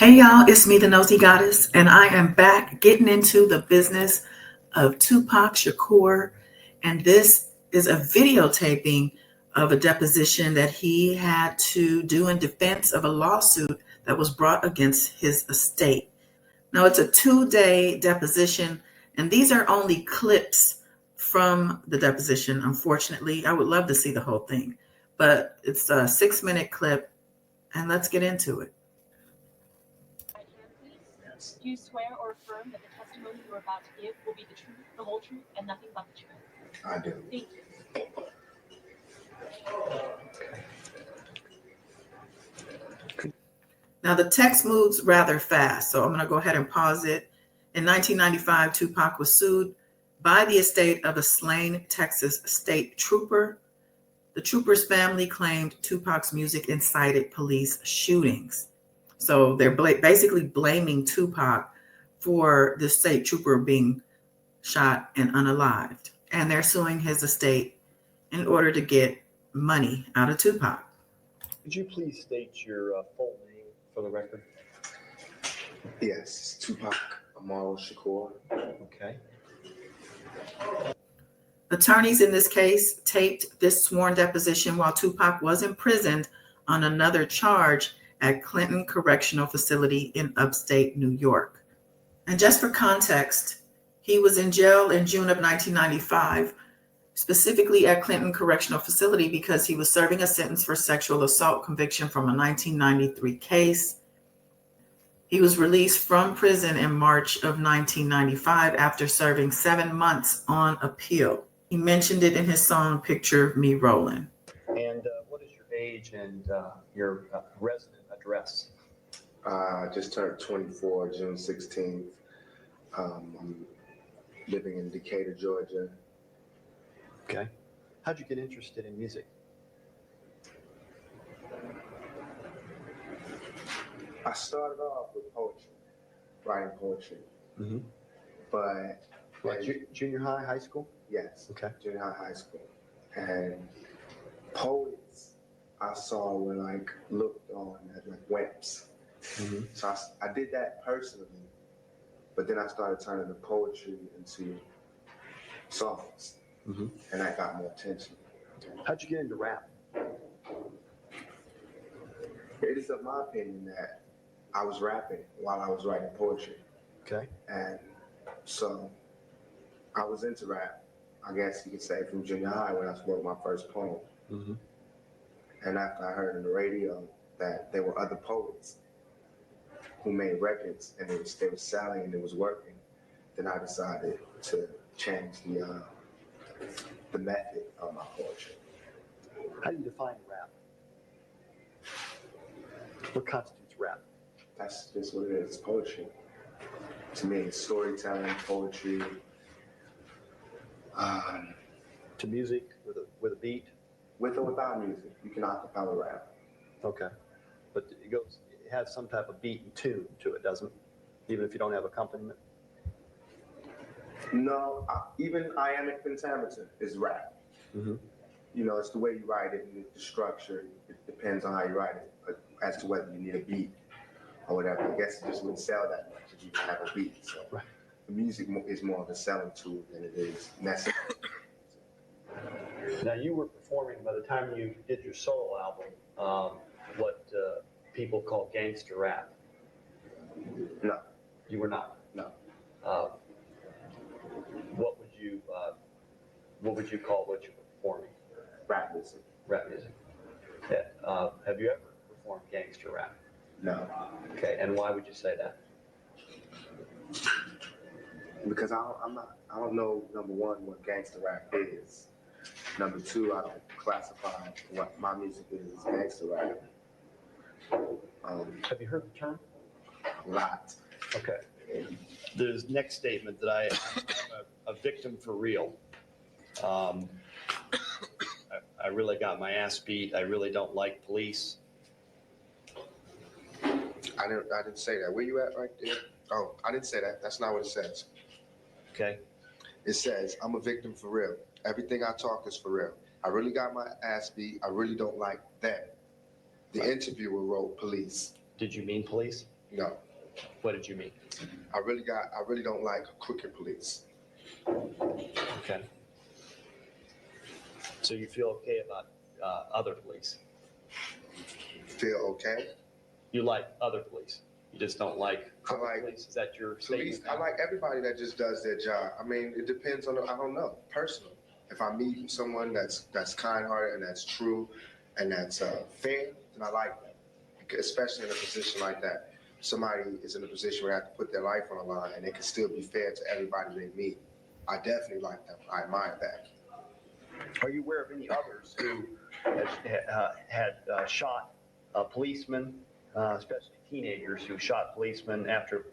Hey y'all, it's me, the Nosy Goddess, and I am back getting into the business of Tupac Shakur. And this is a videotaping of a deposition that he had to do in defense of a lawsuit that was brought against his estate. Now, it's a 2-day deposition, and these are only clips from the deposition. Unfortunately, I would love to see the whole thing, but it's a 6-minute clip, and let's get into it. Right hand, please. Yes. Do you swear or affirm that the testimony you are about to give will be the truth, the whole truth, and nothing but the truth? I do. Thank you. Now, the text moves rather fast, so I'm going to go ahead and pause it. In 1995, Tupac was sued by the estate of a slain Texas state trooper. The trooper's family claimed Tupac's music incited police shootings. So they're basically blaming Tupac for the state trooper being shot and unalived. And they're suing his estate in order to get money out of Tupac. Could you please state your full name for the record? Yes, Tupac Shakur. Okay. Attorneys in this case taped this sworn deposition while Tupac was imprisoned on another charge at Clinton Correctional Facility in upstate New York. And just for context, he was in jail in June of 1995, specifically at Clinton Correctional Facility because he was serving a sentence for sexual assault conviction from a 1993 case. He was released from prison in March of 1995 after serving 7 months on appeal. He mentioned it in his song, Picture Me Rollin'. And what is your age and your resident address? I just turned 24, June 16th. I'm living in Decatur, Georgia. Okay. How'd you get interested in music? I started off with poetry, writing poetry. Mm-hmm. But Like junior high, high school? yes, Okay. junior high school. And poets I saw were like looked on as like wimps. Mm-hmm. So I did that personally, but then I started turning the poetry into songs, Mm-hmm. and that got more attention. How'd you get into rap? It is of my opinion that I was rapping while I was writing poetry. Okay. And so I was into rap, I guess you could say, from junior high when I wrote my first poem. Mm-hmm. And after I heard on the radio that there were other poets who made records and they were selling and it was working, then I decided to change the method of my poetry. How do you define rap? What constitutes rap? That's just what it is, it's poetry. To me, it's storytelling, poetry. To music with a beat? With or without music, you can acapella rap. Okay. But it has some type of beat and tune to it, doesn't it? Even if you don't have accompaniment? No, even iambic pentameter is rap. Mm-hmm. You know, it's the way you write it and the structure. It depends on how you write it, but as to whether you need a beat or whatever. I guess it just wouldn't sell that much if you didn't have a beat. So Right. the music is more of a selling tool than it is necessary. Now, you were performing by the time you did your solo album, what people call gangster rap. No, You were not. no. What would you call what you were performing? Rap music. Rap music. Yeah. Have you ever performed gangster rap? No. Okay. And why would you say that? Because I don't know, number one, what gangster rap is. Number two, I don't classify what my music is as gangster rap. Have you heard the term? A lot. Okay. The next statement that I'm a victim for real. I really got my ass beat. I really don't like police. I didn't say that. Where you at right there? Oh, I didn't say that. That's not what it says. Okay. It says, I'm a victim for real. Everything I talk is for real. I really got my ass beat. I really don't like that. The interviewer wrote police. Did you mean police? No, What did you mean? I really don't like crooked police. Okay. So you feel okay about other police? Feel okay? You like other police? You just don't like I like police? Is that your police. statement? I like everybody that just does their job. I mean, it depends on, I don't know, personal. If I meet someone that's kind-hearted and that's true and that's fair, then I like that. Especially in a position like that. Somebody is in a position where they have to put their life on the line and they can still be fair to everybody they meet. I definitely like them. I admire that. Are you aware of any others who had shot policemen, especially teenagers who shot policemen after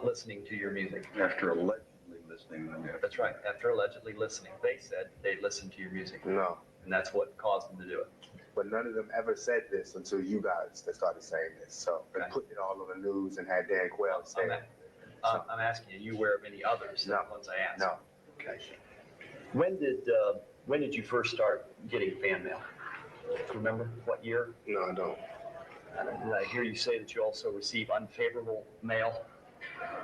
listening to your music? After allegedly listening to them. That's right. After allegedly listening, they said they listened to your music, No, and that's what caused them to do it. but none of them ever said this until you guys that started saying this. So they Okay. put it all on the news and had Dan Quayle say it. I'm asking you aware of any others than No. the ones I asked? No. Okay. When did you first start getting fan mail? Remember what year? No, I don't. Did I hear you say that you also receive unfavorable mail?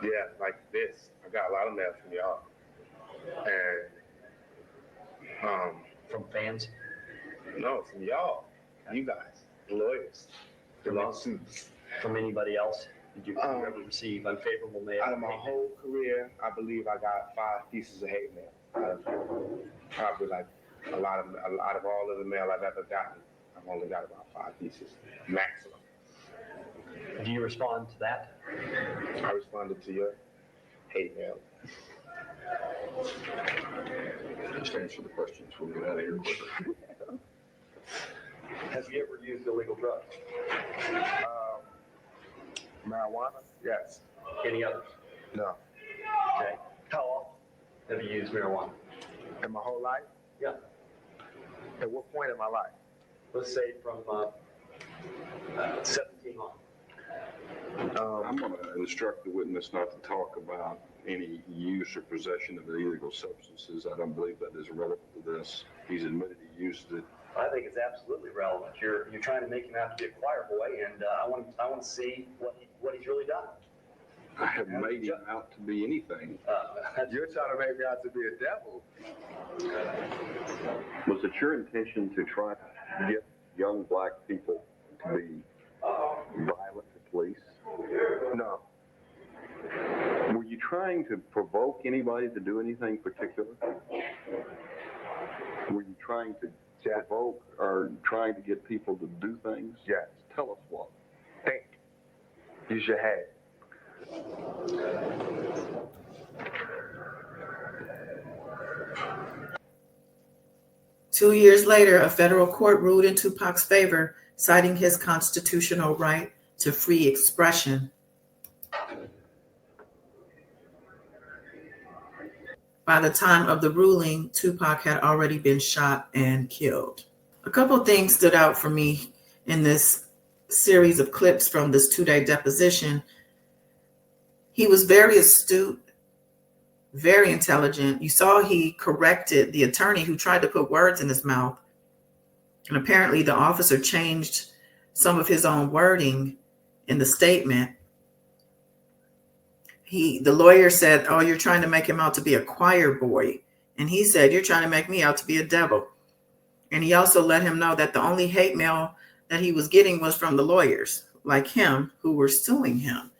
Yeah, like this. I got a lot of mail from y'all. And From fans? no, from y'all. You guys, the lawyers, the lawsuits. From anybody else? Did you ever receive unfavorable mail? Out of my whole career, I believe I got 5 pieces of hate mail. Out of probably like a lot of all of the mail I've ever gotten, I've only got about 5 pieces maximum. Do you respond to that? I responded to your hate mail. Just answer the questions. We'll get out of here quicker. Have you ever used illegal drugs? Marijuana? Yes. Any others? No. Okay. How often have you used marijuana? In my whole life? Yeah. At what point in my life? Let's say from 17 on. I'm going to instruct the witness not to talk about any use or possession of illegal substances. I don't believe that is relevant to this. He's admitted he used it. I think it's absolutely relevant. You're trying to make him out to be a choir boy, and I want to see what he's really done. I have made him out to be anything. You're trying to make me out to be a devil. Was it your intention to try to get young black people to be violent to police? No. Were you trying to provoke anybody to do anything particular? Were you trying to provoke or trying to get people to do things? Yes. Tell us what. Think. Use your head. Two years later, a federal court ruled in Tupac's favor, citing his constitutional right to free expression. By the time of the ruling, Tupac had already been shot and killed. A couple things stood out for me in this series of clips from this 2-day deposition. He was very astute, very intelligent. You saw he corrected the attorney who tried to put words in his mouth. And apparently the officer changed some of his own wording in the statement. The lawyer said, "Oh, you're trying to make him out to be a choir boy." And he said, "You're trying to make me out to be a devil." And he also let him know that the only hate mail that he was getting was from the lawyers like him who were suing him.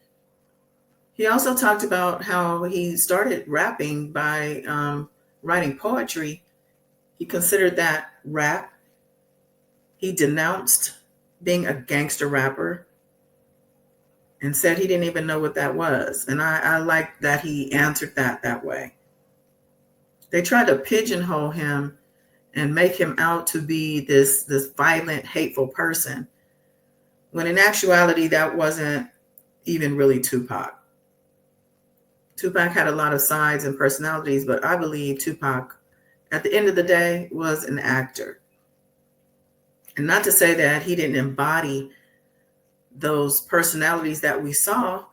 He also talked about how he started rapping by writing poetry. He considered that rap. He denounced being a gangster rapper and said he didn't even know what that was. And I like that he answered that way. They tried to pigeonhole him and make him out to be this violent, hateful person, when in actuality, that wasn't even really Tupac. Tupac had a lot of sides and personalities, but I believe Tupac, at the end of the day, was an actor. And not to say that he didn't embody those personalities that we saw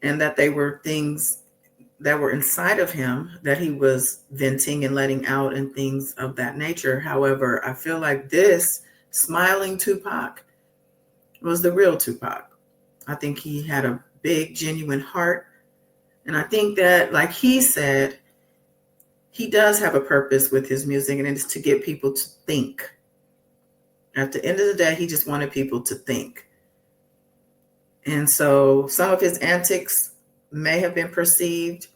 and that they were things that were inside of him that he was venting and letting out and things of that nature. However, I feel like this smiling Tupac was the real Tupac. I think he had a big, genuine heart. And I think that, like he said, he does have a purpose with his music, and it's to get people to think. At the end of the day, he just wanted people to think. And so some of his antics may have been perceived,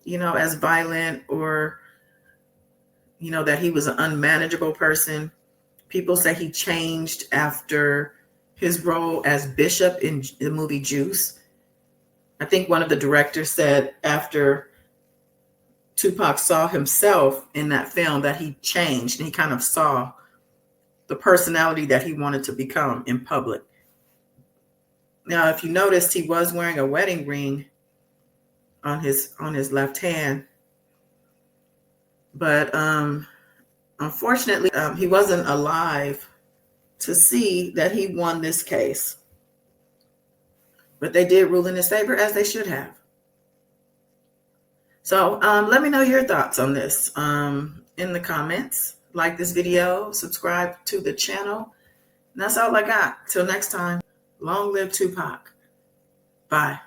as violent, or, that he was an unmanageable person. People say he changed after his role as Bishop in the movie Juice. I think one of the directors said after Tupac saw himself in that film that he changed, and he kind of saw the personality that he wanted to become in public. Now, if you noticed, he was wearing a wedding ring on his left hand, but unfortunately, he wasn't alive to see that he won this case. But they did rule in his favor, as they should have. So let me know your thoughts on this in the comments. Like this video, subscribe to the channel. And that's all I got. Till next time, long live Tupac. Bye.